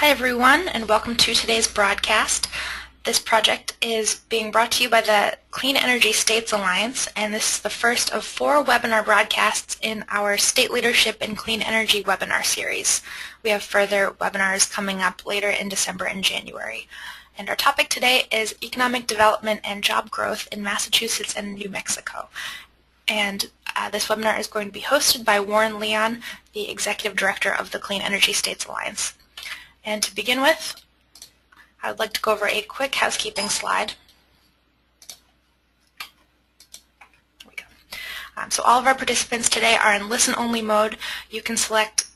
Hi everyone, and welcome to today's broadcast. This project is being brought to you by the Clean Energy States Alliance, and this is the first of 4 webinar broadcasts in our State Leadership in Clean Energy webinar series. We have further webinars coming up later in December and January. And our topic today is economic development and job growth in Massachusetts and New Mexico. And this webinar is going to be hosted by Warren Leon, the Executive Director of the Clean Energy States Alliance. And to begin with, I would like to go over a quick housekeeping slide. There we go. So all of our participants today are in listen-only mode. You can select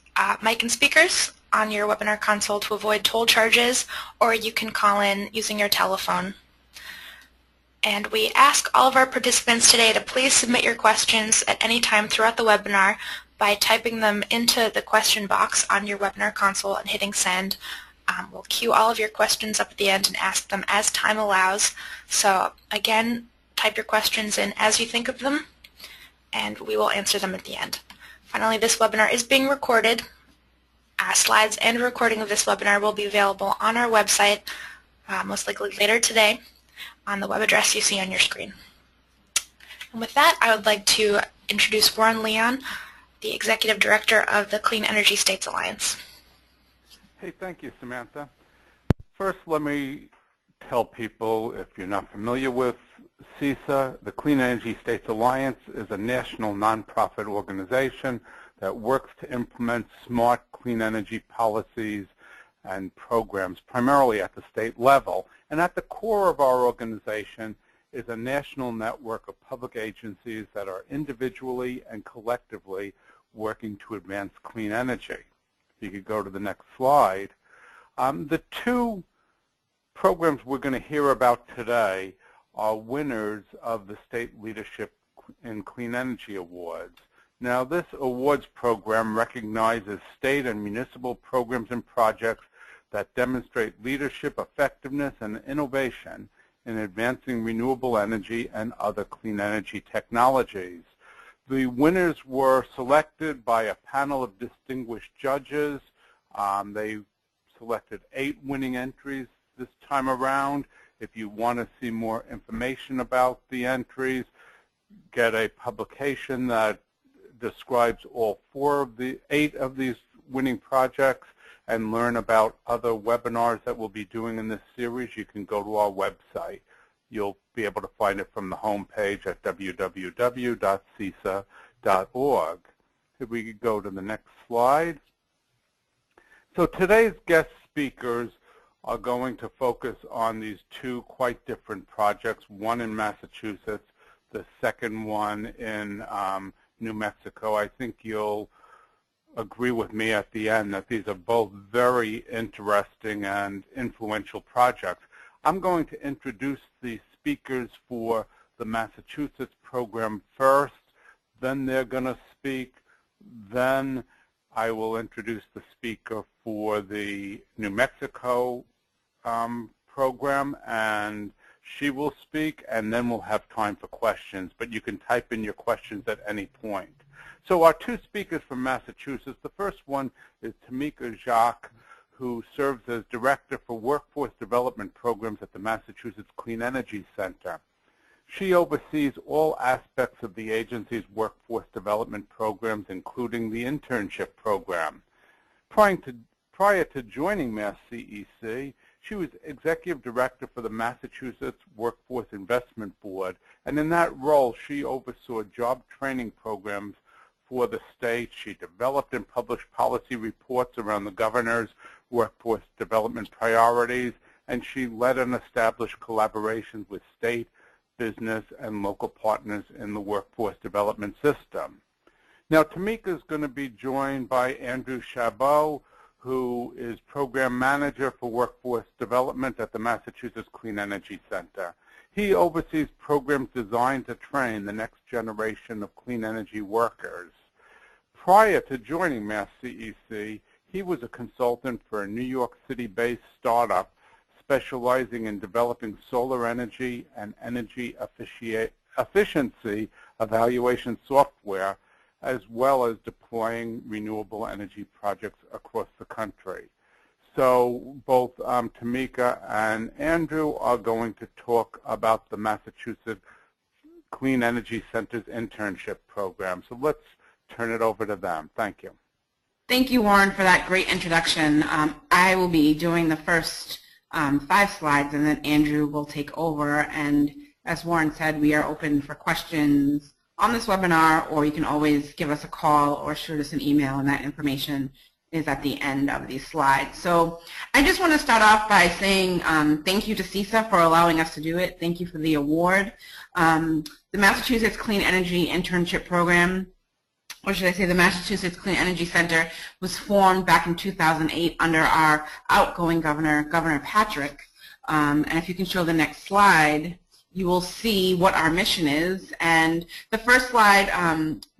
mic and speakers on your webinar console to avoid toll charges, or you can call in using your telephone. And we ask all of our participants today to please submit your questions at any time throughout the webinar by typing them into the question box on your webinar console and hitting send. We'll queue all of your questions up at the end and ask them as time allows. So again, type your questions in as you think of them, and we will answer them at the end. Finally, this webinar is being recorded. Slides and a recording of this webinar will be available on our website, most likely later today, on the web address you see on your screen. And with that, I would like to introduce Warren Leon, the Executive Director of the Clean Energy States Alliance. Hey, thank you, Samantha. First, let me tell people, if you're not familiar with CESA, the Clean Energy States Alliance is a national nonprofit organization that works to implement smart clean energy policies and programs, primarily at the state level. And at the core of our organization is a national network of public agencies that are individually and collectively working to advance clean energy. If you could go to the next slide. The 2 programs we're going to hear about today are winners of the State Leadership in Clean Energy Awards. Now, this awards program recognizes state and municipal programs and projects that demonstrate leadership, effectiveness, and innovation in advancing renewable energy and other clean energy technologies. The winners were selected by a panel of distinguished judges. They selected 8 winning entries this time around. If you want to see more information about the entries, get a publication that describes all 8 of these winning projects, and learn about other webinars that we'll be doing in this series, you can go to our website. You'll be able to find it from the home page at www.cesa.org. If we could go to the next slide. So today's guest speakers are going to focus on these 2 quite different projects, one in Massachusetts, the second one in New Mexico. I think you'll agree with me at the end that these are both very interesting and influential projects. I'm going to introduce the speakers for the Massachusetts program first, then they're going to speak, then I will introduce the speaker for the New Mexico program, and she will speak, and then we'll have time for questions, but you can type in your questions at any point. So our 2 speakers from Massachusetts, the first one is Tamika Jacques, who serves as Director for Workforce Development Programs at the Massachusetts Clean Energy Center. She oversees all aspects of the agency's workforce development programs, including the internship program. Prior to joining Mass CEC, she was Executive Director for the Massachusetts Workforce Investment Board, and in that role, she oversaw job training programs for the state. She developed and published policy reports around the governor's workforce development priorities, and she led and established collaborations with state, business, and local partners in the workforce development system. Now, Tamika is going to be joined by Andrew Chabot, who is Program Manager for Workforce Development at the Massachusetts Clean Energy Center. He oversees programs designed to train the next generation of clean energy workers. Prior to joining Mass CEC, he was a consultant for a New York City-based startup specializing in developing solar energy and energy efficiency evaluation software as well as deploying renewable energy projects across the country. So both Tamika and Andrew are going to talk about the Massachusetts Clean Energy Center's internship program. So let's turn it over to them. Thank you. Thank you, Warren, for that great introduction. I will be doing the first 5 slides, and then Andrew will take over. And as Warren said, we are open for questions on this webinar, or you can always give us a call or shoot us an email, and that information is at the end of these slides. So I just want to start off by saying thank you to CESA for allowing us to do it. Thank you for the award. The Massachusetts Clean Energy Internship Program, or should I say the Massachusetts Clean Energy Center, was formed back in 2008 under our outgoing governor, Governor Patrick. And if you can show the next slide, you will see what our mission is. And the first slide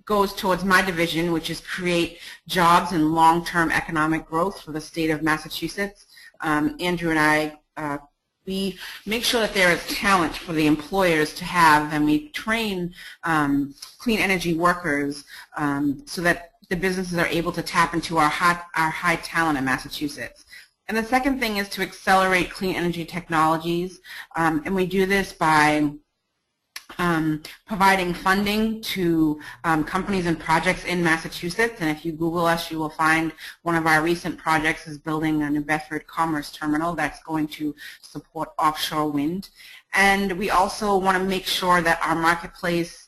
goes towards my division, which is create jobs and long-term economic growth for the state of Massachusetts. Andrew and I, we make sure that there is talent for the employers to have, and we train clean energy workers so that the businesses are able to tap into our high talent in Massachusetts. And the second thing is to accelerate clean energy technologies, and we do this by providing funding to companies and projects in Massachusetts. And if you Google us, you will find one of our recent projects is building a New Bedford Commerce Terminal that's going to support offshore wind. And we also want to make sure that our marketplace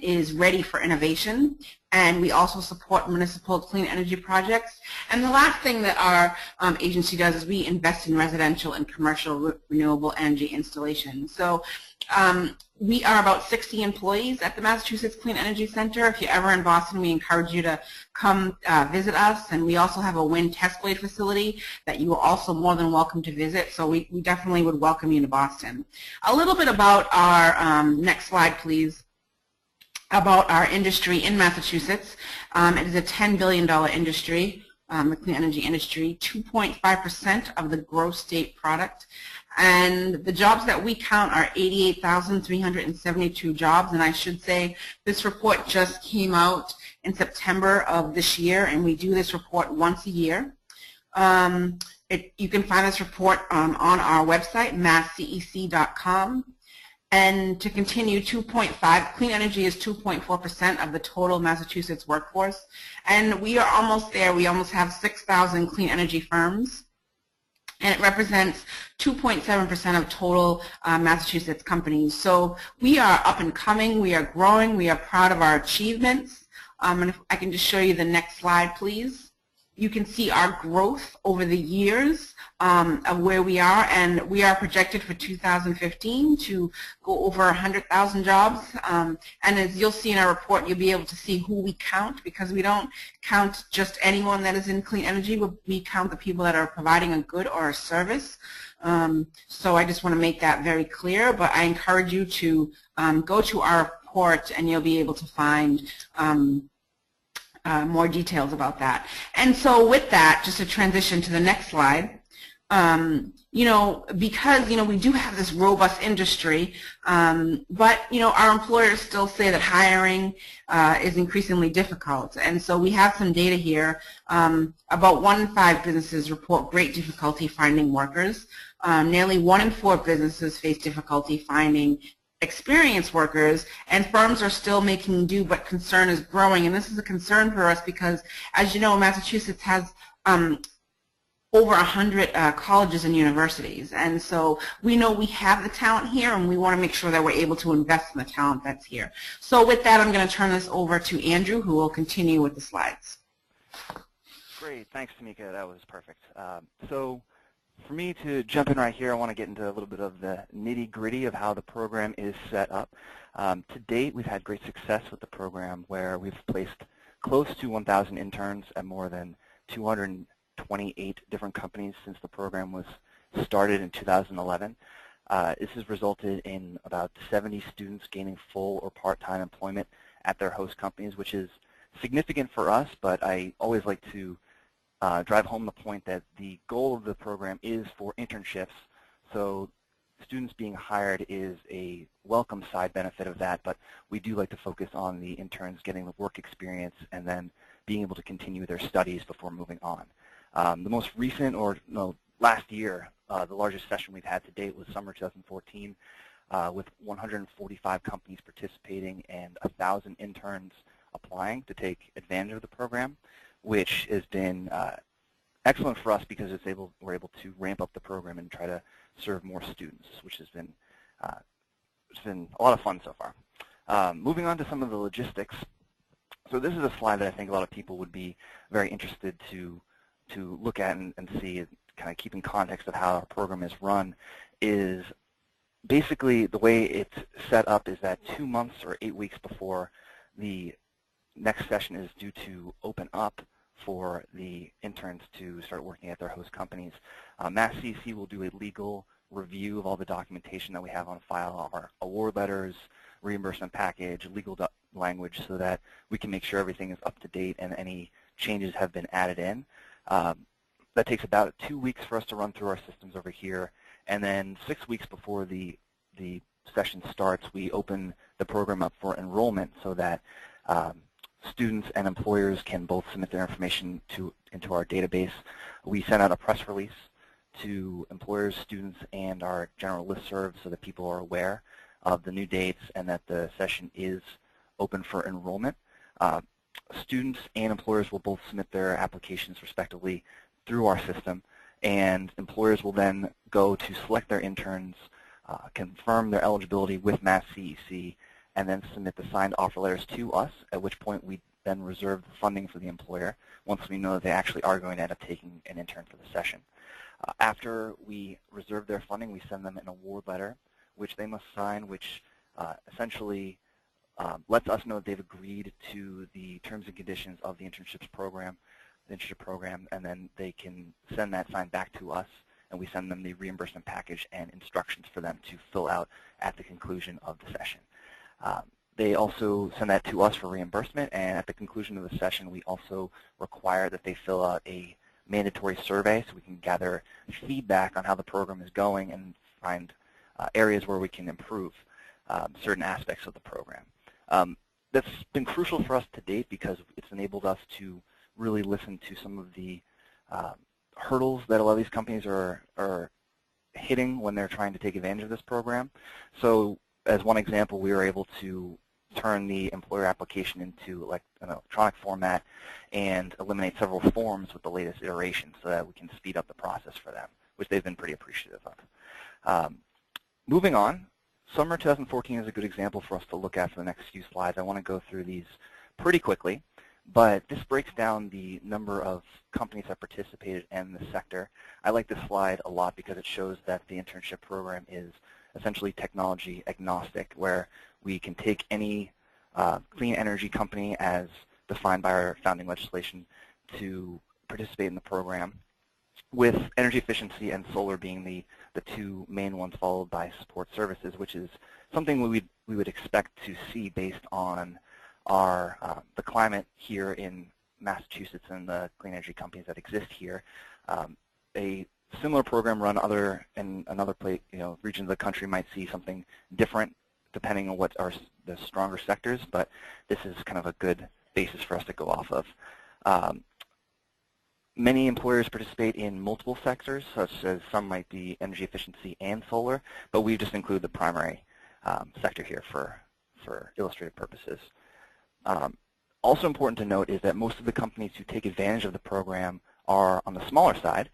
is ready for innovation. And we also support municipal clean energy projects. And the last thing that our agency does is we invest in residential and commercial renewable energy installations. So we are about 60 employees at the Massachusetts Clean Energy Center. If you're ever in Boston, we encourage you to come visit us. And we also have a wind test blade facility that you are also more than welcome to visit. So we definitely would welcome you to Boston. A little bit about our, next slide please, about our industry in Massachusetts. It is a $10 billion industry, the clean energy industry, 2.5% of the gross state product. And the jobs that we count are 88,372 jobs. And I should say this report just came out in September of this year, and we do this report once a year. You can find this report on our website, masscec.com. And to continue, 2.5, clean energy is 2.4% of the total Massachusetts workforce. And we are almost there. We almost have 6,000 clean energy firms. And it represents 2.7% of total Massachusetts companies. So we are up and coming. We are growing. We are proud of our achievements. And if I can just show you the next slide, please. You can see our growth over the years of where we are, and we are projected for 2015 to go over 100,000 jobs. And as you'll see in our report, you'll be able to see who we count, because we don't count just anyone that is in clean energy. We count the people that are providing a good or a service. So I just want to make that very clear, but I encourage you to go to our report, and you'll be able to find more details about that. And so with that, just to transition to the next slide, because we do have this robust industry, but our employers still say that hiring is increasingly difficult. And so we have some data here. About 1 in 5 businesses report great difficulty finding workers. Nearly 1 in 4 businesses face difficulty finding experienced workers, and firms are still making do, but concern is growing. And this is a concern for us because, as you know, Massachusetts has over 100 colleges and universities. And so we know we have the talent here, and we want to make sure that we're able to invest in the talent that's here. So with that, I'm going to turn this over to Andrew, who will continue with the slides. Great. Thanks, Tamika. That was perfect. So for me to jump in right here, I want to get into a little bit of the nitty-gritty of how the program is set up. To date, we've had great success with the program, where we've placed close to 1,000 interns at more than 228 different companies since the program was started in 2011. This has resulted in about 70 students gaining full or part-time employment at their host companies, which is significant for us, but I always like to drive home the point that the goal of the program is for internships. So students being hired is a welcome side benefit of that, but we do like to focus on the interns getting the work experience and then being able to continue their studies before moving on. The most recent, or no, last year, the largest session we've had to date was summer 2014, with 145 companies participating and 1,000 interns applying to take advantage of the program, which has been excellent for us because we're able to ramp up the program and try to serve more students, which has been it's been a lot of fun so far. Moving on to some of the logistics. So this is a slide that I think a lot of people would be very interested to look at and see, kind of keep in context of how our program is run. Is basically the way it's set up is that 2 months or 8 weeks before the next session is due to open up for the interns to start working at their host companies, Mass CEC will do a legal review of all the documentation that we have on file, our award letters, reimbursement package, legal language, so that we can make sure everything is up to date and any changes have been added in. That takes about 2 weeks for us to run through our systems over here, and then 6 weeks before the session starts, we open the program up for enrollment so that students and employers can both submit their information into our database. We send out a press release to employers, students, and our general listserv so that people are aware of the new dates and that the session is open for enrollment. Students and employers will both submit their applications respectively through our system, and employers will then go to select their interns, confirm their eligibility with Mass CEC, and then submit the signed offer letters to us, at which point we then reserve the funding for the employer once we know that they actually are going to end up taking an intern for the session. After we reserve their funding, we send them an award letter, which they must sign, which essentially lets us know that they've agreed to the terms and conditions of the internship program, and then they can send that signed back to us, and we send them the reimbursement package and instructions for them to fill out at the conclusion of the session. They also send that to us for reimbursement, and at the conclusion of the session, we also require that they fill out a mandatory survey so we can gather feedback on how the program is going and find areas where we can improve certain aspects of the program. That's been crucial for us to date because it's enabled us to really listen to some of the hurdles that a lot of these companies are hitting when they're trying to take advantage of this program. So as one example, we were able to turn the employer application into an electronic format and eliminate several forms with the latest iteration so that we can speed up the process for them, which they've been pretty appreciative of. Moving on, summer 2014 is a good example for us to look at for the next few slides. I want to go through these pretty quickly, but this breaks down the number of companies that participated in the sector. I like this slide a lot because it shows that the internship program is essentially technology agnostic, where we can take any clean energy company as defined by our founding legislation to participate in the program, with energy efficiency and solar being the two main ones, followed by support services, which is something we would expect to see based on the climate here in Massachusetts and the clean energy companies that exist here. A similar program run in another place, region of the country might see something different depending on what are the stronger sectors, but this is kind of a good basis for us to go off of. Many employers participate in multiple sectors, such as some might be energy efficiency and solar, but we just include the primary sector here for illustrative purposes. Also important to note is that most of the companies who take advantage of the program are on the smaller side,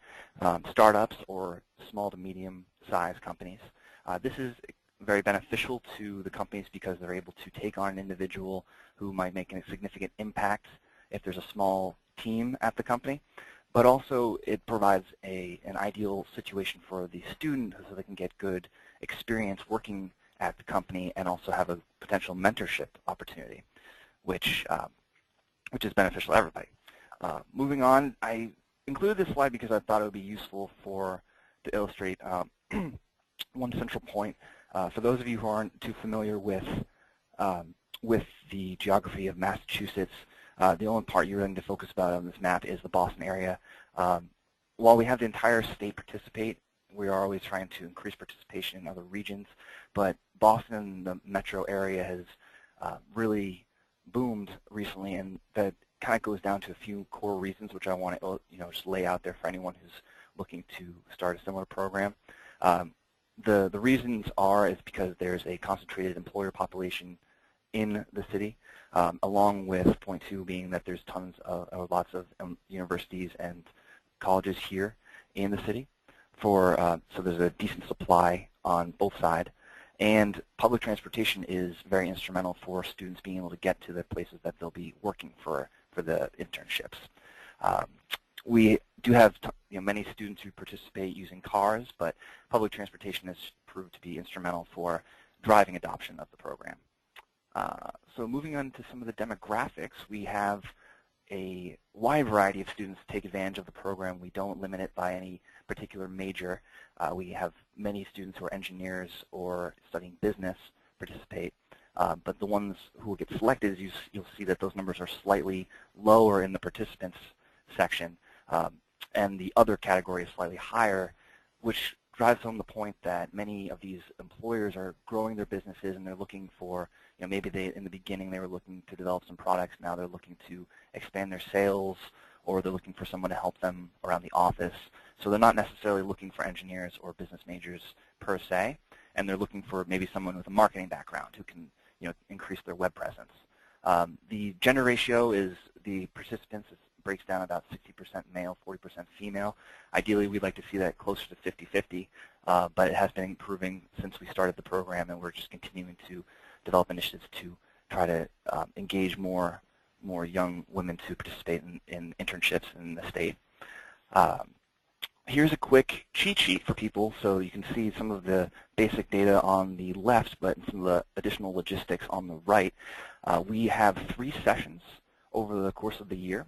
startups or small to medium-sized companies. This is very beneficial to the companies because they're able to take on an individual who might make a significant impact if there's a small team at the company, but also it provides an ideal situation for the student so they can get good experience working at the company and also have a potential mentorship opportunity, which is beneficial to everybody. Moving on, I included this slide because I thought it would be useful to illustrate one central point. For those of you who aren't too familiar with the geography of Massachusetts, the only part you really need to focus about on this map is the Boston area. While we have the entire state participate, we are always trying to increase participation in other regions, but Boston, the metro area, has really boomed recently, and that kind of goes down to a few core reasons, which I want to just lay out there for anyone who's looking to start a similar program. The reasons is because there's a concentrated employer population in the city, along with point two being that there's lots of universities and colleges here in the city. So there's a decent supply on both sides, and public transportation is very instrumental for students being able to get to the places that they'll be working for the internships. We do have many students who participate using cars, but public transportation has proved to be instrumental for driving adoption of the program. So moving on to some of the demographics, we have a wide variety of students take advantage of the program. We don't limit it by any particular major. We have many students who are engineers or studying business participate, but the ones who will get selected, you'll see that those numbers are slightly lower in the participants section, and the other category is slightly higher, which drives home the point that many of these employers are growing their businesses and they're looking for, maybe in the beginning they were looking to develop some products, now they're looking to expand their sales, or they're looking for someone to help them around the office. So they're not necessarily looking for engineers or business majors per se, and they're looking for maybe someone with a marketing background who can increase their web presence. The gender ratio is the participants breaks down about 60% male, 40% female. Ideally, we'd like to see that closer to 50-50, but it has been improving since we started the program, and we're just continuing to develop initiatives to try to engage more young women to participate in internships in the state. Here's a quick cheat sheet for people so you can see some of the basic data on the left, but some of the additional logistics on the right. We have 3 sessions over the course of the year.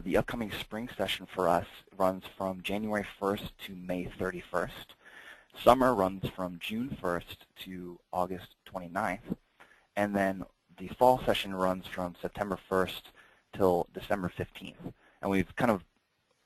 The upcoming spring session for us runs from January 1st to May 31st. Summer runs from June 1st to August 29th. And then the fall session runs from September 1st till December 15th. And we've kind of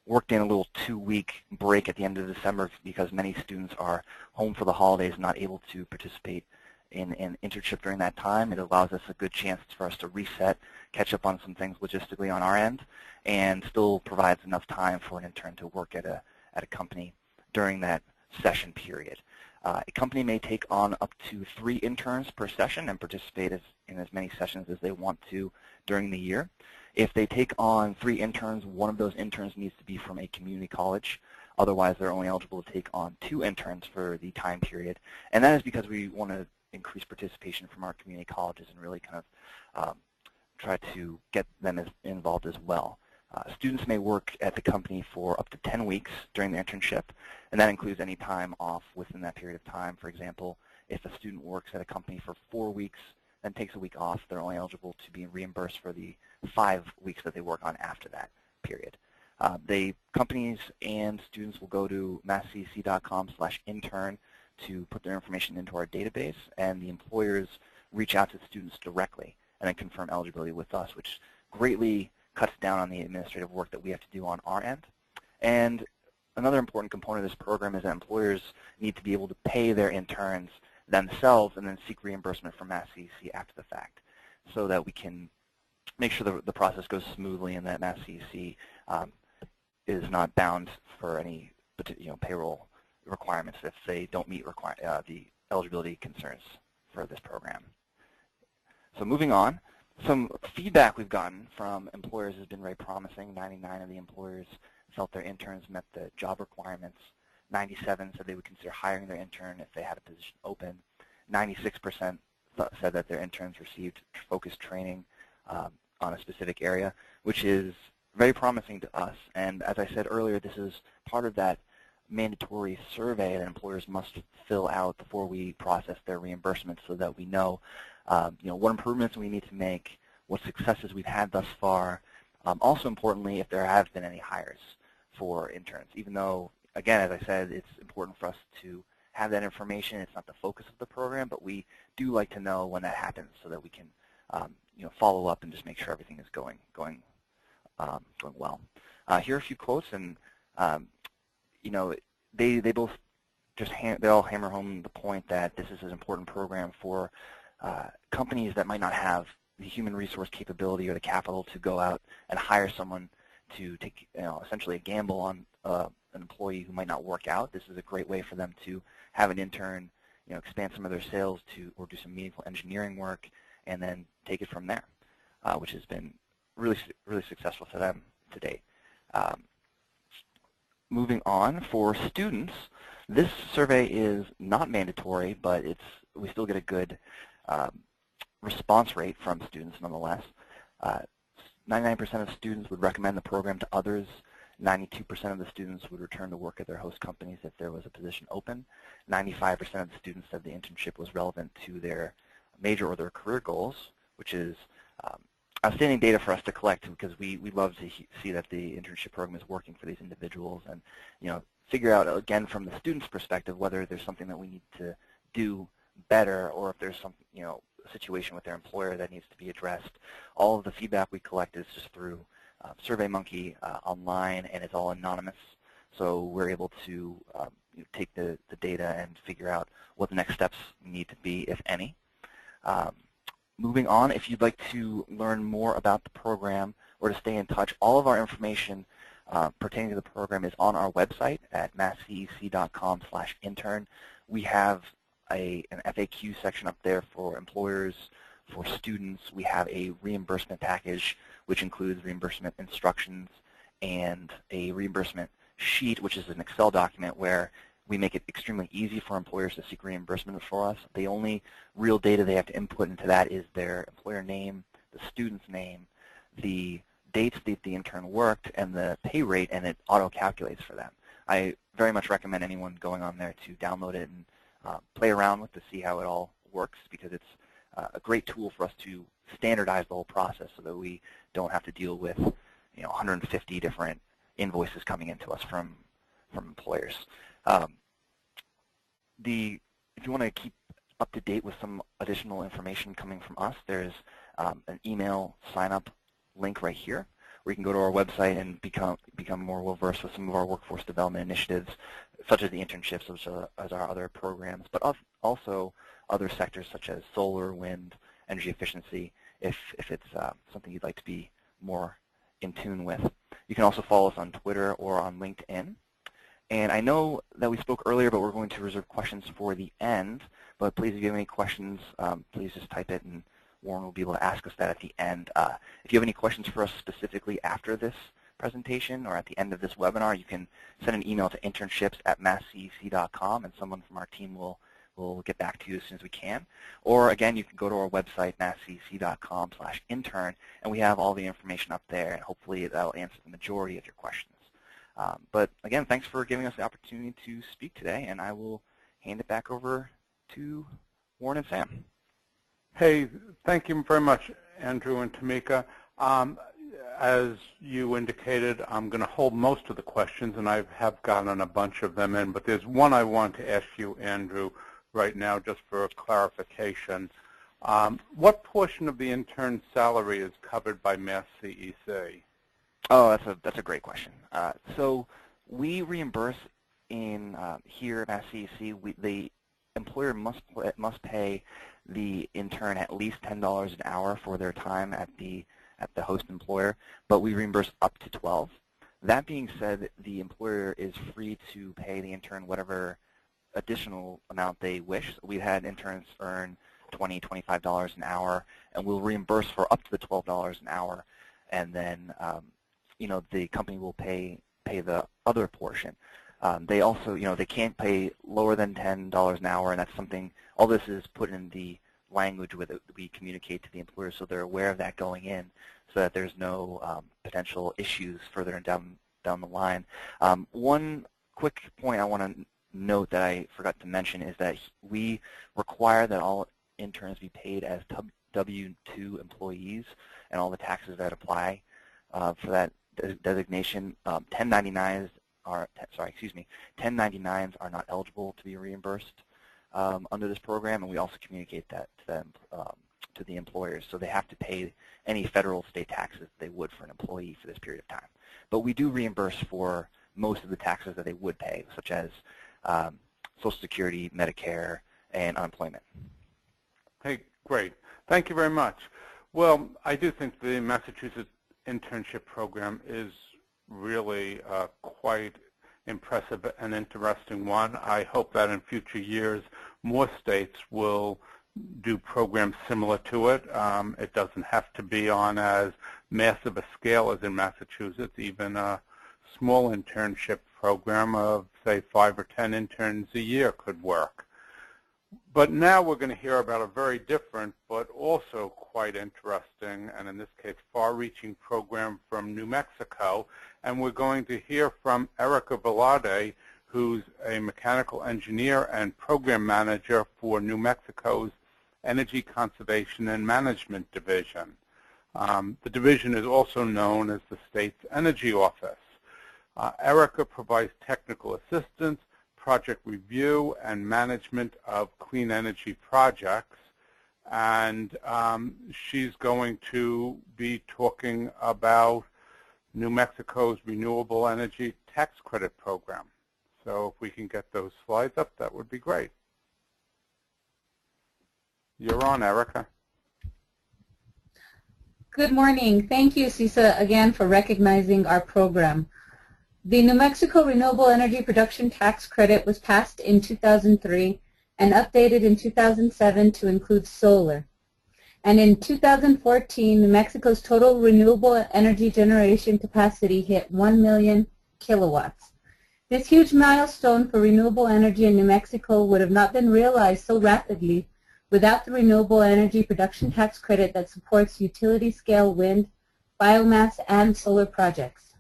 worked in a little 2-week break at the end of December because many students are home for the holidays, not able to participate in an internship during that time. It allows us a good chance for us to reset, catch up on some things logistically on our end, and still provides enough time for an intern to work at a company during that session period. A company may take on up to 3 interns per session and participate in as many sessions as they want to during the year. If they take on 3 interns, one of those interns needs to be from a community college. Otherwise, they're only eligible to take on 2 interns for the time period. And that is because we want to increase participation from our community colleges and really kind of try to get them involved as well. Students may work at the company for up to 10 weeks during the internship, and that includes any time off within that period of time. For example, if a student works at a company for 4 weeks, then takes a week off, they're only eligible to be reimbursed for the 5 weeks that they work on after that period. Companies and students will go to masscec.com/intern to put their information into our database, and the employers reach out to the students directly and then confirm eligibility with us, which greatly cuts down on the administrative work that we have to do on our end. And another important component of this program is that employers need to be able to pay their interns themselves and then seek reimbursement from Mass CEC after the fact, so that we can make sure the process goes smoothly and that Mass CEC is not bound for any payroll requirements if they don't meet the eligibility concerns for this program. So moving on, some feedback we've gotten from employers has been very promising. 99 of the employers felt their interns met the job requirements. 97 said they would consider hiring their intern if they had a position open. 96% said that their interns received focused training on a specific area, which is very promising to us. And as I said earlier, this is part of that mandatory survey that employers must fill out before we process their reimbursement, so that we know, what improvements we need to make, what successes we've had thus far. Also importantly, if there have been any hires for interns. Even though, again, as I said, it's important for us to have that information. It's not the focus of the program, but we do like to know when that happens so that we can, follow up and just make sure everything is going well. Here are a few quotes, and they both just they all hammer home the point that this is an important program for companies that might not have human resource capability or the capital to go out and hire someone to take, essentially a gamble on an employee who might not work out. This is a great way for them to have an intern, expand some of their sales or do some meaningful engineering work, and then take it from there, which has been really, really successful for them to date. Moving on, for students, this survey is not mandatory, but we still get a good response rate from students nonetheless. 99% of students would recommend the program to others. 92% of the students would return to work at their host companies if there was a position open. 95% of the students said the internship was relevant to their major or their career goals, which is outstanding data for us to collect, because we love to see that the internship program is working for these individuals, and figure out, again, from the student's perspective, whether there's something that we need to do better, or if there's some a situation with their employer that needs to be addressed. All of the feedback we collect is just through SurveyMonkey online, and it's all anonymous, so we're able to take the data and figure out what the next steps need to be, if any. Moving on, if you'd like to learn more about the program or to stay in touch, all of our information pertaining to the program is on our website at masscec.com/intern. We have an FAQ section up there for employers, for students. We have a reimbursement package, which includes reimbursement instructions and a reimbursement sheet, which is an Excel document where we make it extremely easy for employers to seek reimbursement for us. The only real data they have to input into that is their employer name, the student's name, the dates that the intern worked, and the pay rate, and it auto-calculates for them. I very much recommend anyone going on there to download it and play around with to see how it all works, because it's a great tool for us to standardize the whole process so that we don't have to deal with 150 different invoices coming into us from employers. If you want to keep up to date with some additional information coming from us, there's an email sign-up link right here, where you can go to our website and become more well-versed with some of our workforce development initiatives, such as the internships, such as our other programs, but also other sectors such as solar, wind, energy efficiency, if it's something you'd like to be more in tune with. You can also follow us on Twitter or on LinkedIn. And I know that we spoke earlier, but we're going to reserve questions for the end. But please, if you have any questions, please just type it, and Warren will be able to ask us that at the end. If you have any questions for us specifically after this presentation or at the end of this webinar, you can send an email to internships@masscec.com, and someone from our team will get back to you as soon as we can. Or again, you can go to our website, masscec.com/intern, and we have all the information up there, and hopefully that will answer the majority of your questions. But again, thanks for giving us the opportunity to speak today, and I will hand it back over to Warren and Sam. Hey, thank you very much, Andrew and Tamika. As you indicated, I'm going to hold most of the questions, and I have gotten a bunch of them in, but there's one I want to ask you, Andrew, right now, just for clarification. What portion of the intern's salary is covered by Mass CEC? Oh, that's a great question. So we reimburse here at Mass CEC. The employer must pay the intern at least $10 an hour for their time at the host employer, but we reimburse up to $12. That being said, the employer is free to pay the intern whatever additional amount they wish. We've had interns earn $20, $25 an hour, and we'll reimburse for up to the $12 an hour, and then the company will pay the other portion. They also, they can't pay lower than $10 an hour, and that's something. All this is put in the language that we communicate to the employer, so they're aware of that going in, so that there's no potential issues further down the line. One quick point I want to note that I forgot to mention is that we require that all interns be paid as W-2 employees, and all the taxes that apply for that designation. 1099s are not eligible to be reimbursed under this program, and we also communicate that to them, to the employers, so they have to pay any federal state taxes they would for an employee for this period of time. But we do reimburse for most of the taxes that they would pay, such as Social Security, Medicare, and unemployment. Hey, great. Thank you very much. Well, I do think the Massachusetts Internship Program is really quite impressive and interesting one. I hope that in future years more states will do programs similar to it. It doesn't have to be on as massive a scale as in Massachusetts. Even a small internship program of, say, 5 or 10 interns a year could work. But now we're going to hear about a very different but also quite interesting, and in this case far-reaching program from New Mexico. And we're going to hear from Erica Velarde, who's a mechanical engineer and program manager for New Mexico's Energy Conservation and Management Division. The division is also known as the state's Energy Office. Erica provides technical assistance, project review, and management of clean energy projects. And she's going to be talking about New Mexico's Renewable Energy Tax Credit Program. So if we can get those slides up, that would be great. You're on, Erica. Good morning. Thank you, CESA, again for recognizing our program. The New Mexico Renewable Energy Production Tax Credit was passed in 2003 and updated in 2007 to include solar. And in 2014, New Mexico's total renewable energy generation capacity hit 1 million kilowatts. This huge milestone for renewable energy in New Mexico would have not been realized so rapidly without the Renewable Energy Production Tax Credit that supports utility-scale wind, biomass, and solar projects.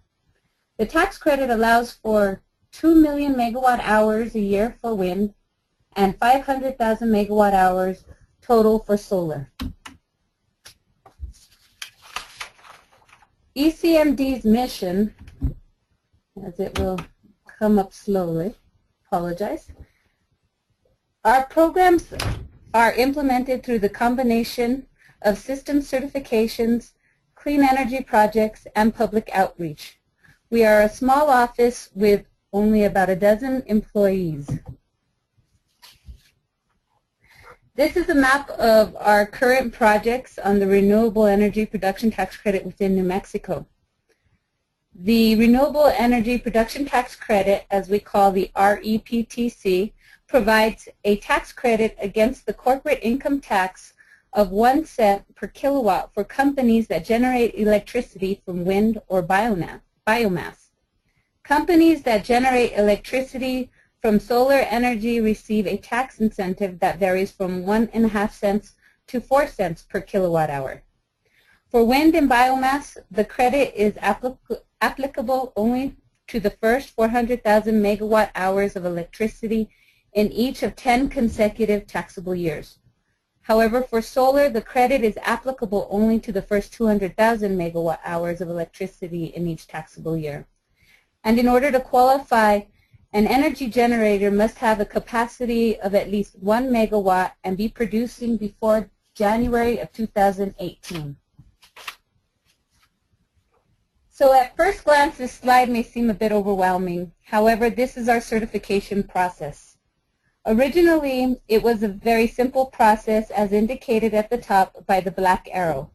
The tax credit allows for 2 million megawatt hours a year for wind and 500,000 megawatt hours total for solar. ECMD's mission, as it will come up slowly, apologize. Our programs are implemented through the combination of system certifications, clean energy projects, and public outreach. We are a small office with only about a dozen employees. This is a map of our current projects on the Renewable Energy Production Tax Credit within New Mexico. The Renewable Energy Production Tax Credit, as we call the REPTC, provides a tax credit against the corporate income tax of 1 cent per kilowatt for companies that generate electricity from wind or biomass. Companies that generate electricity from solar energy receive a tax incentive that varies from 1.5 cents to 4 cents per kilowatt hour. For wind and biomass, the credit is applicable only to the first 400,000 megawatt hours of electricity in each of 10 consecutive taxable years. However, for solar, the credit is applicable only to the first 200,000 megawatt hours of electricity in each taxable year. And in order to qualify, an energy generator must have a capacity of at least 1 megawatt and be producing before January of 2018. So at first glance, this slide may seem a bit overwhelming. However, this is our certification process. Originally, it was a very simple process as indicated at the top by the black arrow.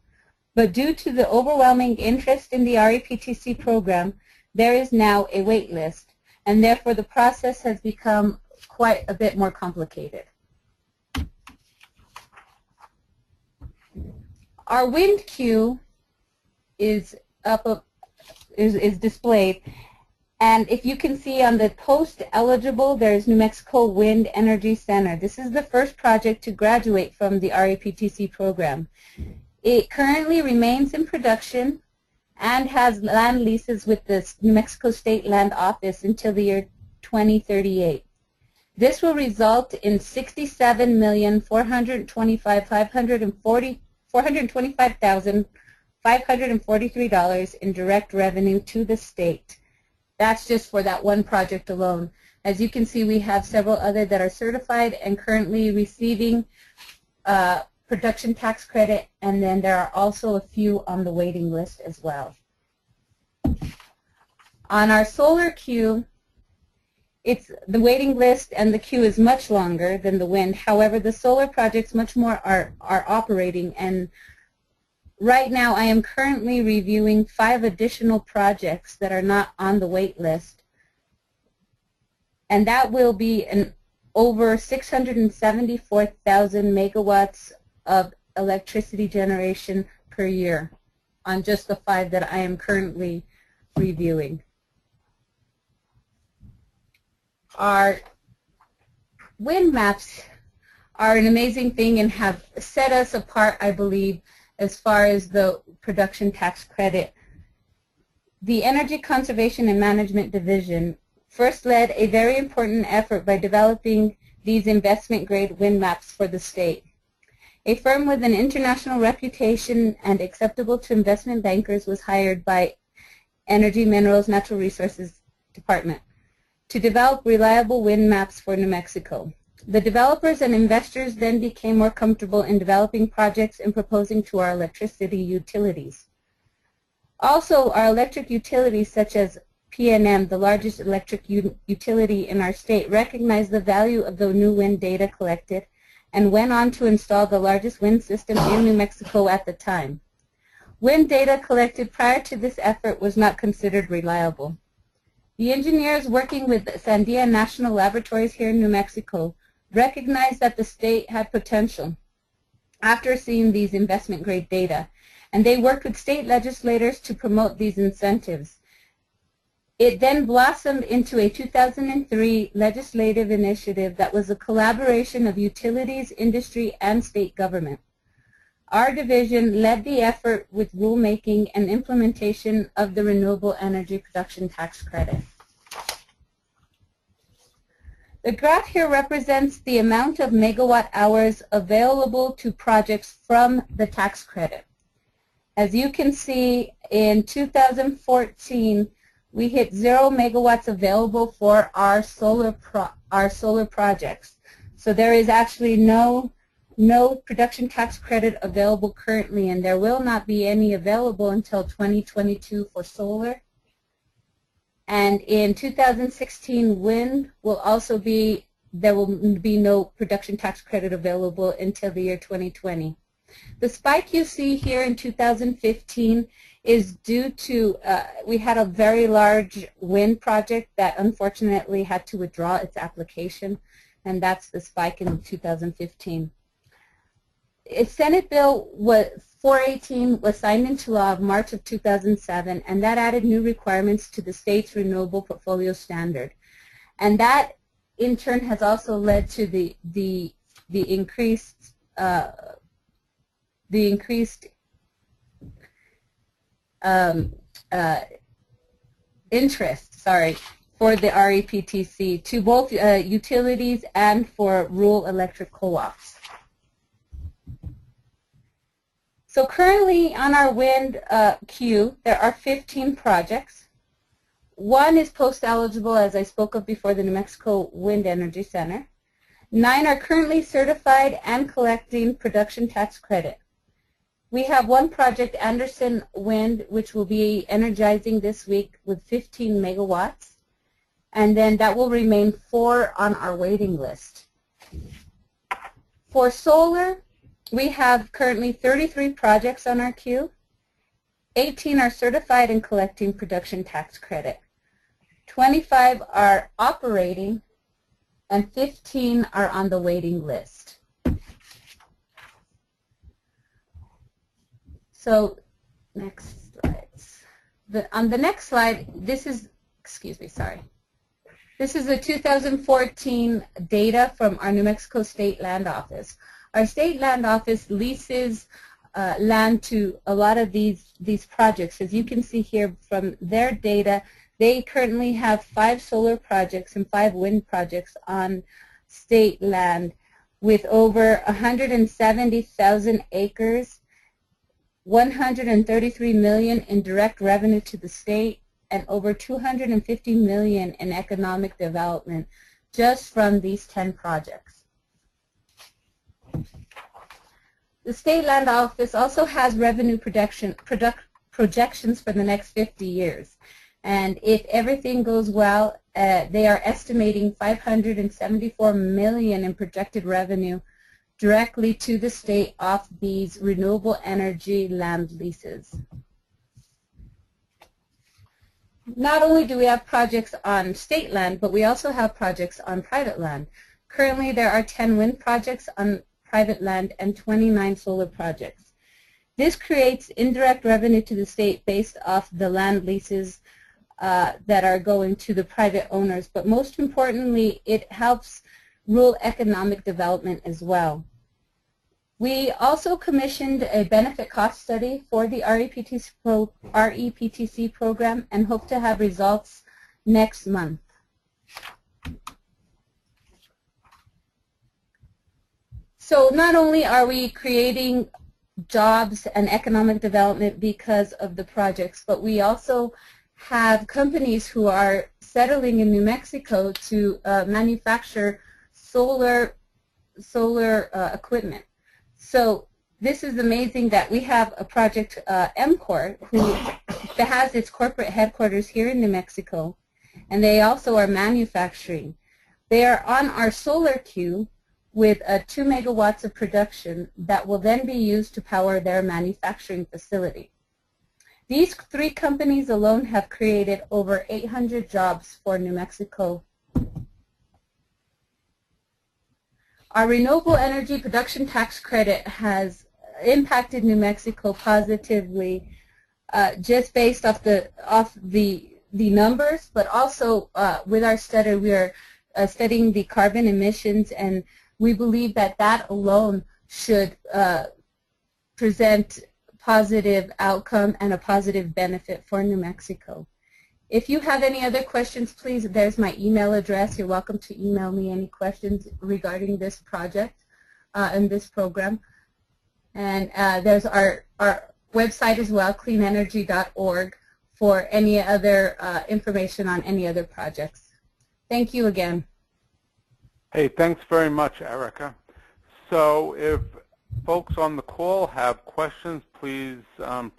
But due to the overwhelming interest in the REPTC program, there is now a wait list, and therefore the process has become quite a bit more complicated. Our wind queue is displayed. And if you can see on the post eligible, there's New Mexico Wind Energy Center. This is the first project to graduate from the REPTC program. It currently remains in production and has land leases with the New Mexico State Land Office until the year 2038. This will result in $67,425,543 in direct revenue to the state. That's just for that one project alone. As you can see, we have several other that are certified and currently receiving production tax credit, and then there are also a few on the waiting list as well. On our solar queue, it's the waiting list and the queue is much longer than the wind. However, the solar projects much more are operating, and right now I am currently reviewing 5 additional projects that are not on the wait list, and that will be over 674,000 megawatts of electricity generation per year on just the 5 that I am currently reviewing. Our wind maps are an amazing thing and have set us apart, I believe, as far as the production tax credit. The Energy Conservation and Management Division first led a very important effort by developing these investment-grade wind maps for the state. A firm with an international reputation and acceptable to investment bankers was hired by Energy, Minerals, Natural Resources Department to develop reliable wind maps for New Mexico. The developers and investors then became more comfortable in developing projects and proposing to our electricity utilities. Also, our electric utilities such as PNM, the largest electric utility in our state, recognized the value of the new wind data collected and went on to install the largest wind system in New Mexico at the time. Wind data collected prior to this effort was not considered reliable. The engineers working with Sandia National Laboratories here in New Mexico recognized that the state had potential after seeing these investment-grade data, and they worked with state legislators to promote these incentives. It then blossomed into a 2003 legislative initiative that was a collaboration of utilities, industry, and state government. Our division led the effort with rulemaking and implementation of the Renewable Energy Production Tax Credit. The graph here represents the amount of megawatt hours available to projects from the tax credit. As you can see, in 2014, we hit 0 megawatts available for our solar projects. So there is actually no production tax credit available currently, and there will not be any available until 2022 for solar. And in 2016, wind will also be, there will be no production tax credit available until the year 2020. The spike you see here in 2015 is due to, we had a very large wind project that unfortunately had to withdraw its application, and that's the spike in 2015. Senate Bill 418 was signed into law in March of 2007, and that added new requirements to the state's renewable portfolio standard. And that, in turn, has also led to the increased interest, for the REPTC to both utilities and for rural electric co-ops. So currently on our wind queue, there are 15 projects. 1 is post-eligible, as I spoke of before, the New Mexico Wind Energy Center. 9 are currently certified and collecting production tax credit. We have 1 project, Anderson Wind, which will be energizing this week with 15 megawatts. And then that will remain 4 on our waiting list. For solar, we have currently 33 projects on our queue. 18 are certified and collecting production tax credit. 25 are operating, and 15 are on the waiting list. So, next slides. On the next slide, this is, this is the 2014 data from our New Mexico State Land Office. Our state land office leases land to a lot of these projects. As you can see here from their data, they currently have 5 solar projects and 5 wind projects on state land with over 170,000 acres, 133 million in direct revenue to the state, and over 250 million in economic development just from these 10 projects. The State Land Office also has revenue projections for the next 50 years. And if everything goes well, they are estimating $574 million in projected revenue directly to the state off these renewable energy land leases. Not only do we have projects on state land, but we also have projects on private land. Currently, there are 10 wind projects on private land and 29 solar projects. This creates indirect revenue to the state based off the land leases that are going to the private owners, but most importantly, it helps rural economic development as well. We also commissioned a benefit cost study for the REPTC program and hope to have results next month. So not only are we creating jobs and economic development because of the projects, but we also have companies who are settling in New Mexico to manufacture solar equipment. So this is amazing that we have a project, MCOR, that has its corporate headquarters here in New Mexico, and they also are manufacturing. They are on our solar queue with 2 megawatts of production that will then be used to power their manufacturing facility. These 3 companies alone have created over 800 jobs for New Mexico. Our renewable energy production tax credit has impacted New Mexico positively just based off the numbers, but also with our study we are studying the carbon emissions, and we believe that that alone should present positive outcome and a positive benefit for New Mexico. If you have any other questions, please, there's my email address. You're welcome to email me any questions regarding this project and this program. And there's our website as well, cleanenergy.org, for any other information on any other projects. Thank you again. Hey, thanks very much, Erica. So if folks on the call have questions, please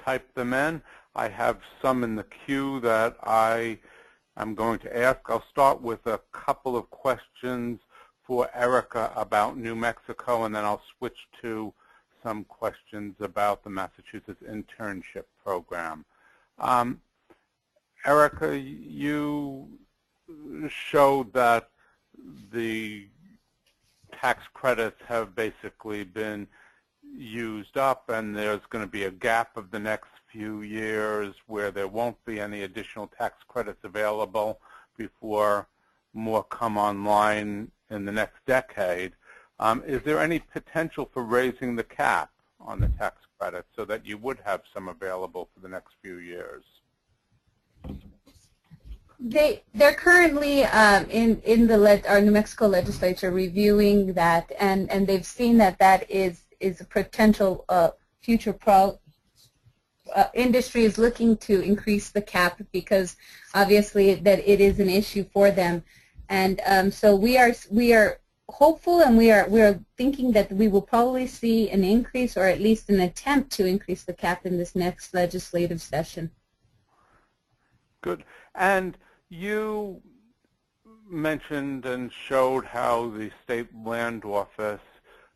type them in. I have some in the queue that I am going to ask. I'll start with a couple of questions for Erica about New Mexico, and then I'll switch to some questions about the Massachusetts Internship Program. Erica, you showed that the tax credits have basically been used up, and there's going to be a gap of the next few years where there won't be any additional tax credits available before more come online in the next decade. Is there any potential for raising the cap on the tax credits so that you would have some available for the next few years? They're currently in our New Mexico legislature reviewing that, and they've seen that is a potential future industry is looking to increase the cap because obviously that it is an issue for them, and so we are hopeful, and we are thinking that we will probably see an increase or at least an attempt to increase the cap in this next legislative session. Good. And you mentioned and showed how the state land office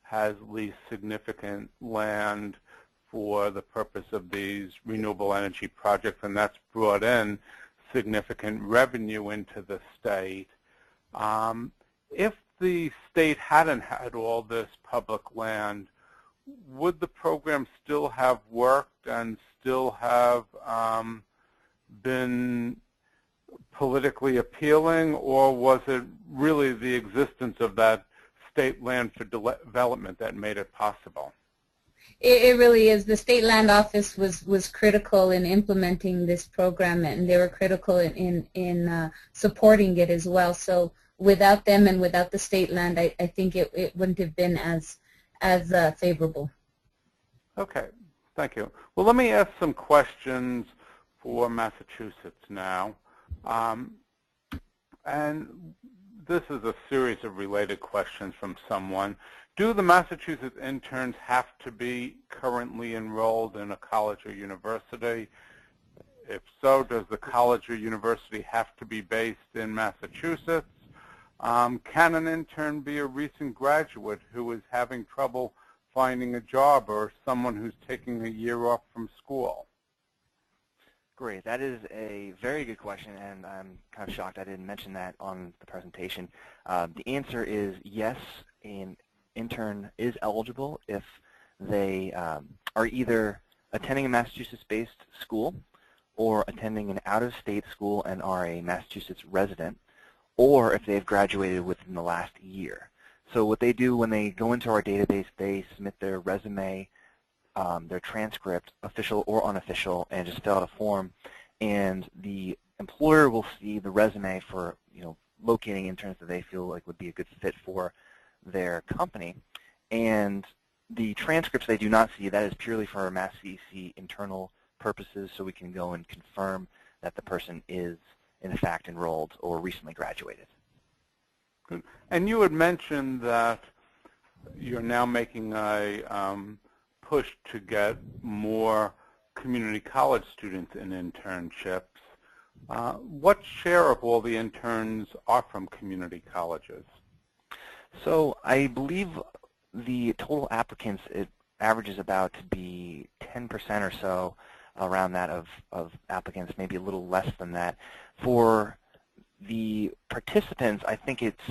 has leased significant land for the purpose of these renewable energy projects, and that's brought in significant revenue into the state. If the state hadn't had all this public land, would the program still have worked and still have been politically appealing, or was it really the existence of that state land for development that made it possible? It really is. The state land office was critical in implementing this program, and they were critical in supporting it as well. So without them and without the state land, I think it wouldn't have been as favorable. Okay. Thank you. Well, let me ask some questions for Massachusetts now. And this is a series of related questions from someone. Do the Massachusetts interns have to be currently enrolled in a college or university? If so, does the college or university have to be based in Massachusetts? Can an intern be a recent graduate who is having trouble finding a job, or someone who's taking a year off from school? Great. That is a very good question, and I'm kind of shocked I didn't mention that on the presentation. The answer is yes, an intern is eligible if they are either attending a Massachusetts-based school or attending an out-of-state school and are a Massachusetts resident, or if they've graduated within the last year. So what they do when they go into our database, they submit their resume, their transcript, official or unofficial, and just fill out a form. And the employer will see the resume for, locating interns that they feel like would be a good fit for their company. And the transcripts they do not see, that is purely for Mass CEC internal purposes, so we can go and confirm that the person is in fact enrolled or recently graduated. Good. And you had mentioned that you're now making a push to get more community college students in internships. What share of all the interns are from community colleges? So I believe the total applicants, it averages about to be 10% or so around that of applicants, maybe a little less than that. For the participants, I think it's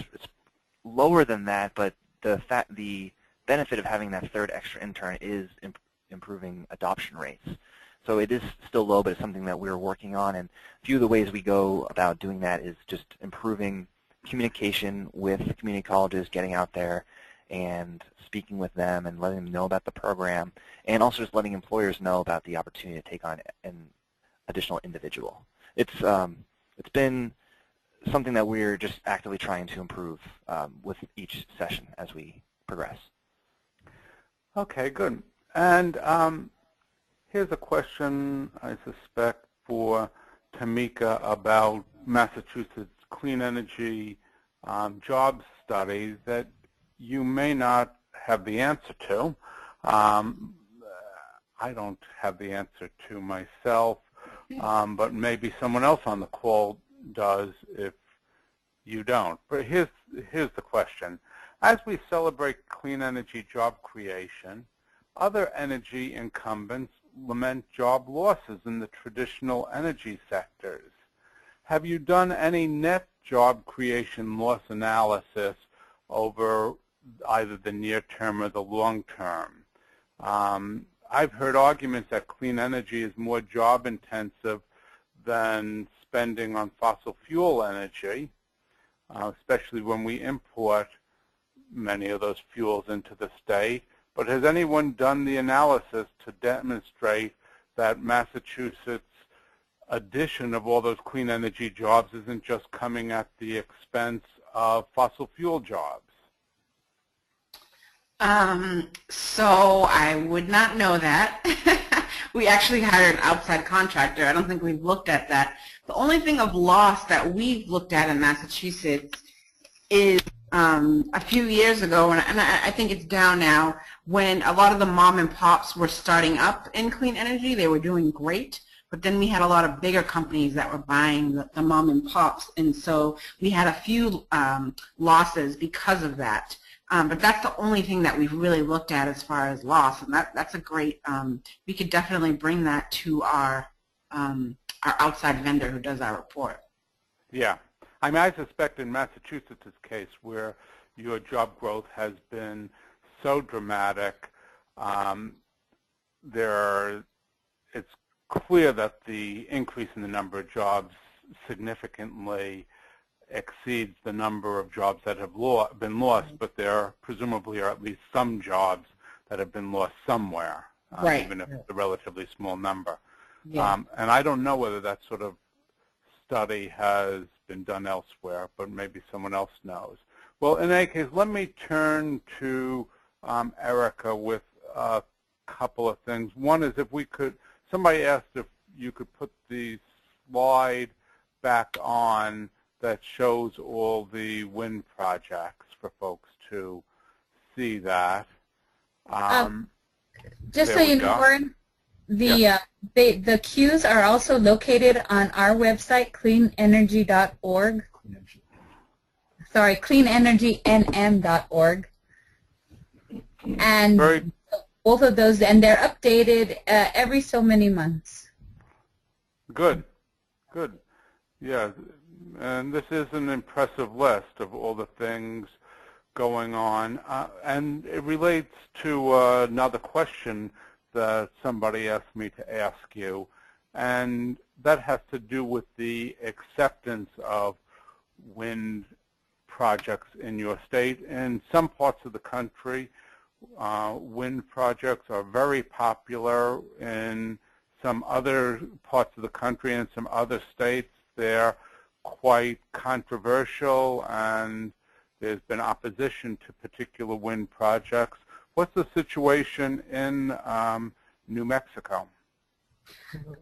lower than that, but the benefit of having that third extra intern is improving adoption rates. So it is still low, but it's something that we're working on, and a few of the ways we go about doing that is just improving communication with community colleges, getting out there and speaking with them and letting them know about the program, and also just letting employers know about the opportunity to take on an additional individual. It's been something that we're just actively trying to improve with each session as we progress. Okay, good. And here's a question, I suspect, for Tamika about Massachusetts clean energy job study that you may not have the answer to. I don't have the answer to myself, but maybe someone else on the call does if you don't. But here's the question. As we celebrate clean energy job creation, other energy incumbents lament job losses in the traditional energy sectors. Have you done any net job creation loss analysis over either the near term or the long term? I've heard arguments that clean energy is more job intensive than spending on fossil fuel energy, especially when we import many of those fuels into the state. But has anyone done the analysis to demonstrate that Massachusetts' addition of all those clean energy jobs isn't just coming at the expense of fossil fuel jobs? So I would not know that. We actually hired an outside contractor. I don't think we've looked at that. The only thing of loss that we've looked at in Massachusetts is a few years ago, and I think it's down now, when a lot of the mom and pops were starting up in clean energy. They were doing great, but then we had a lot of bigger companies that were buying the mom and pops, and so we had a few losses because of that. But that's the only thing that we've really looked at as far as loss, and that's a great, we could definitely bring that to our outside vendor who does our report. I mean, I suspect in Massachusetts' case, where your job growth has been so dramatic, it's clear that the increase in the number of jobs significantly exceeds the number of jobs that have been lost, but there presumably are at least some jobs that have been lost somewhere, even if it's a relatively small number. And I don't know whether that sort of study has been done elsewhere, but maybe someone else knows. Well, in any case, let me turn to Erica with a couple of things. One is if we could, somebody asked if you could put the slide back on that shows all the wind projects for folks to see that. Just so you know, Warren, the queues are also located on our website, cleanenergy.org. sorry, cleanenergynm.org. And both of those, and they're updated every so many months. Good, good. Yeah, and this is an impressive list of all the things going on. And it relates to another question that somebody asked me to ask you, and that has to do with the acceptance of wind projects in your state. In some parts of the country, wind projects are very popular. In some other parts of the country and some other states, they're quite controversial, and there's been opposition to particular wind projects. What's the situation in New Mexico?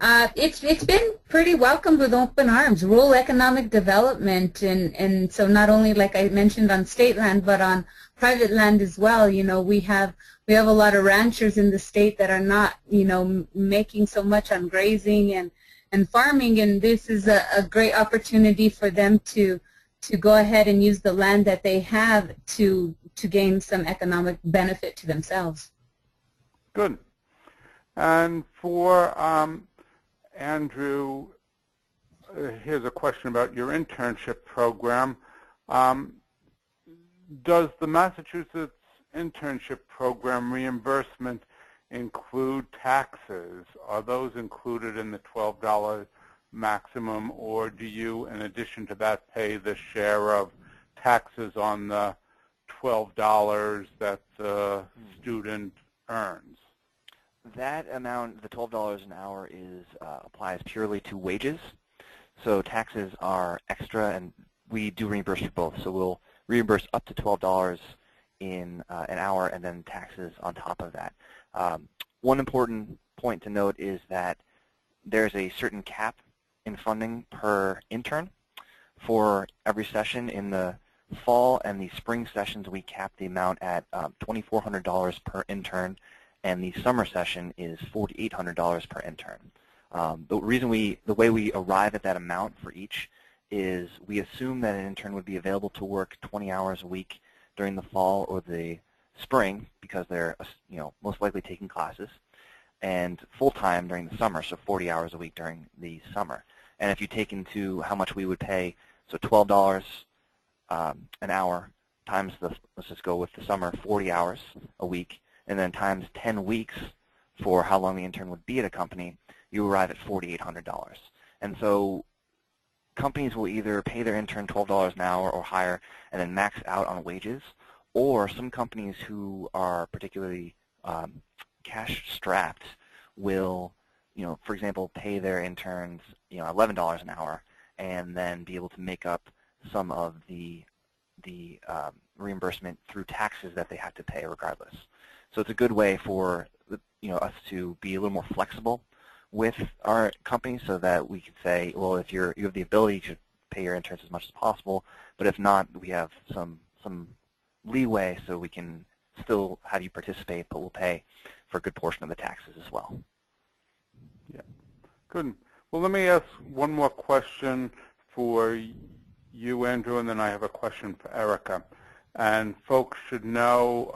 It's been pretty welcomed with open arms. Rural economic development, and so not only, like I mentioned, on state land, but on private land as well. You know, we have a lot of ranchers in the state that are not, you know, making so much on grazing and farming, and this is a great opportunity for them to go ahead and use the land that they have to gain some economic benefit to themselves. Good. And for Andrew, here's a question about your internship program. Does the Massachusetts internship program reimbursement include taxes? Are those included in the $12 maximum, or do you, in addition to that, pay the share of taxes on the $12 that the student earns? That amount, the $12 an hour, applies purely to wages. So taxes are extra, and we do reimburse for both. So we'll reimburse up to $12 in an hour, and then taxes on top of that. One important point to note is that there's a certain cap in funding per intern for every session. In the fall and the spring sessions, we cap the amount at $2,400 per intern, and the summer session is $4,800 per intern. The way we arrive at that amount for each is we assume that an intern would be available to work 20 hours a week during the fall or the spring, because they're most likely taking classes, and full-time during the summer, so 40 hours a week during the summer. And if you take into how much we would pay, so $12 an hour times let's just go with the summer, 40 hours a week, and then times 10 weeks for how long the intern would be at a company, you arrive at $4,800. And so companies will either pay their intern $12 an hour or higher and then max out on wages, or some companies who are particularly cash-strapped will, for example, pay their interns, $11 an hour, and then be able to make up some of the reimbursement through taxes that they have to pay regardless. So it's a good way for us to be a little more flexible with our companies, so that we could say, well, if you have the ability to pay your interns as much as possible, but if not, we have some leeway so we can still have you participate, but we'll pay for a good portion of the taxes as well. Yeah, good. Well, let me ask one more question for you, Andrew, and then I have a question for Erica. And folks should know,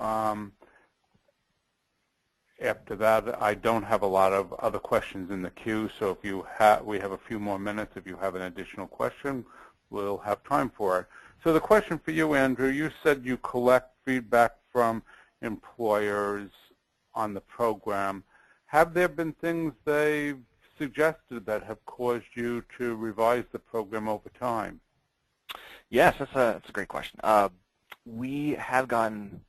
after that, I don't have a lot of other questions in the queue, so if we have a few more minutes. If you have an additional question, we'll have time for it. So the question for you, Andrew, you said you collect feedback from employers on the program. Have there been things they've suggested that have caused you to revise the program over time? Yes, that's a great question. We have gotten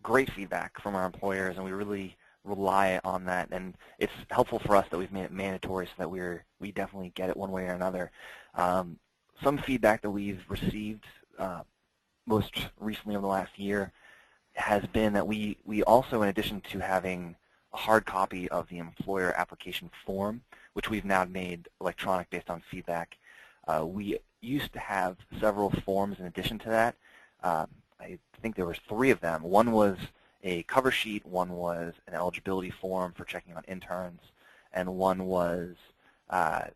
great feedback from our employers, and we really rely on that, and it's helpful for us that we've made it mandatory so that we definitely get it one way or another. Some feedback that we've received most recently over the last year has been that we also, in addition to having a hard copy of the employer application form, which we've now made electronic based on feedback, we used to have several forms in addition to that. I think there were 3 of them. One was a cover sheet, one was an eligibility form for checking on interns, and one was, I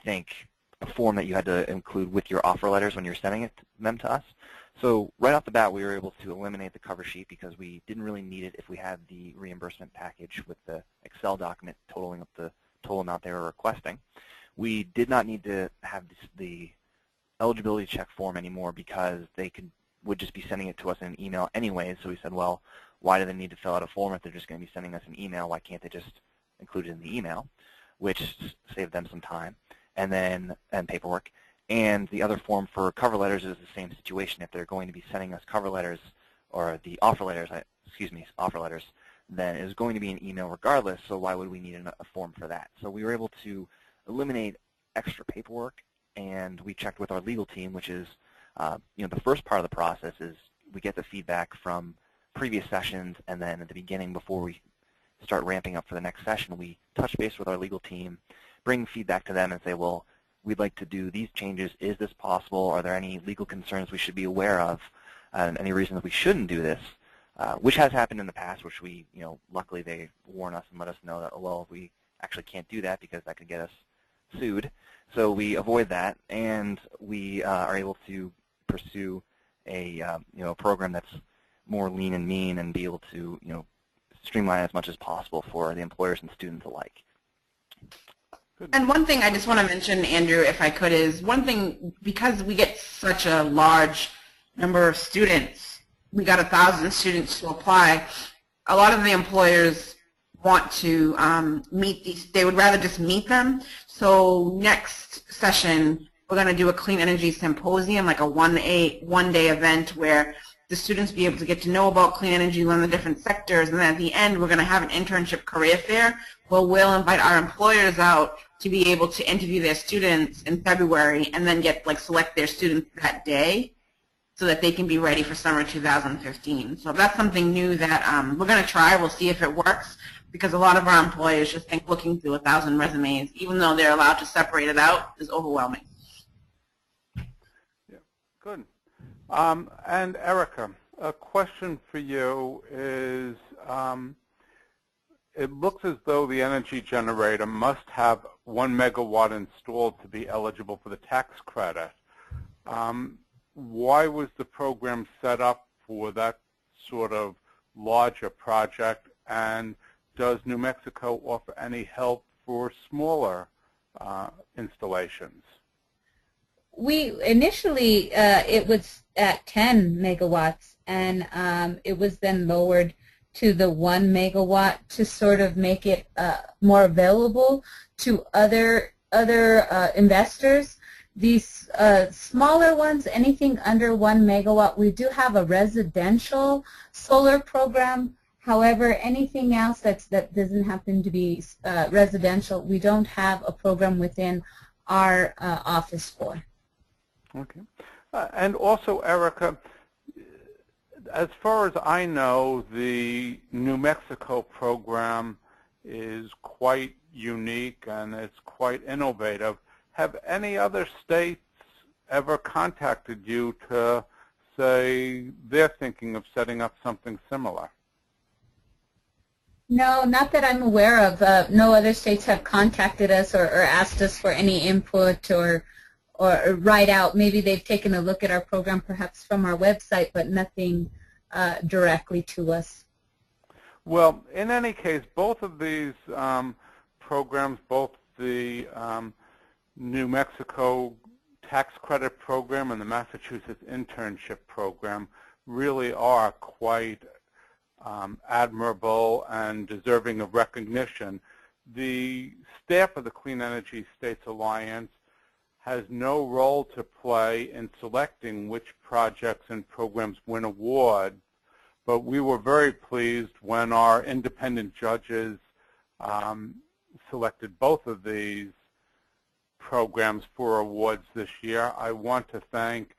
think, a form that you had to include with your offer letters when you're sending them to us. So right off the bat, we were able to eliminate the cover sheet because we didn't really need it if we had the reimbursement package with the Excel document totaling up the total amount they were requesting. We did not need to have the eligibility check form anymore because they would just be sending it to us in an email anyways. So we said, well, why do they need to fill out a form if they're just going to be sending us an email? Why can't they just include it in the email, which saved them some time and paperwork. And the other form for cover letters is the same situation. If they're going to be sending us cover letters or the offer letters, offer letters, then it's going to be an email regardless, so why would we need a form for that? So we were able to eliminate extra paperwork, and we checked with our legal team, which is, the first part of the process is we get the feedback from previous sessions, and then at the beginning, before we start ramping up for the next session, we touch base with our legal team, bring feedback to them and say, well, we'd like to do these changes. Is this possible? Are there any legal concerns we should be aware of? And any reasons we shouldn't do this? Which has happened in the past, which we, luckily they warn us and let us know that, oh, well, we actually can't do that because that could get us sued. So we avoid that, and we are able to pursue a, a program that's more lean and mean and be able to, streamline as much as possible for the employers and students alike. And one thing I just want to mention, Andrew, if I could, is one thing, because we get such a large number of students, we got 1,000 students to apply, a lot of the employers want to meet these, they would rather just meet them. So next session, we're going to do a clean energy symposium, like a one-day event where the students be able to get to know about clean energy, learn the different sectors, and then at the end, we're going to have an internship career fair where we'll invite our employers out to be able to interview their students in February and then select their students that day so that they can be ready for summer 2015. So that's something new that we're going to try. We'll see if it works, because a lot of our employers just think looking through 1,000 resumes, even though they're allowed to separate it out, is overwhelming. Yeah, good. And Erica, a question for you is, it looks as though the energy generator must have 1 megawatt installed to be eligible for the tax credit. Why was the program set up for that sort of larger project, and does New Mexico offer any help for smaller installations? We initially, it was at 10 megawatts, and it was then lowered to the 1 megawatt to sort of make it more available to other investors. These smaller ones, anything under 1 megawatt, we do have a residential solar program. However, anything else that doesn't happen to be residential, we don't have a program within our office for. Okay. And also, Erica, as far as I know, the New Mexico program is quite unique and it's quite innovative. Have any other states ever contacted you to say they're thinking of setting up something similar? No, not that I'm aware of. No other states have contacted us or asked us for any input or write out. Maybe they've taken a look at our program perhaps from our website, but nothing directly to us. Well, in any case, both of these programs, both the New Mexico tax credit program and the Massachusetts internship program, really are quite admirable and deserving of recognition. The staff of the Clean Energy States Alliance has no role to play in selecting which projects and programs win awards, but we were very pleased when our independent judges selected both of these programs for awards this year. I want to thank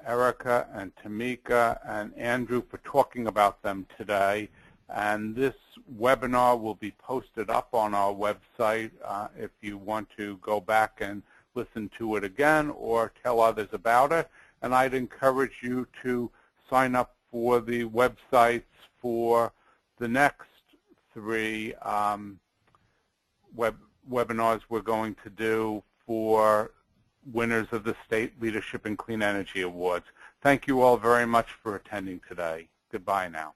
Erica and Tamika and Andrew for talking about them today. And this webinar will be posted up on our website if you want to go back and listen to it again or tell others about it. And I'd encourage you to sign up for the websites for the next 3 webinars we're going to do for winners of the State Leadership in Clean Energy Awards. Thank you all very much for attending today. Goodbye now.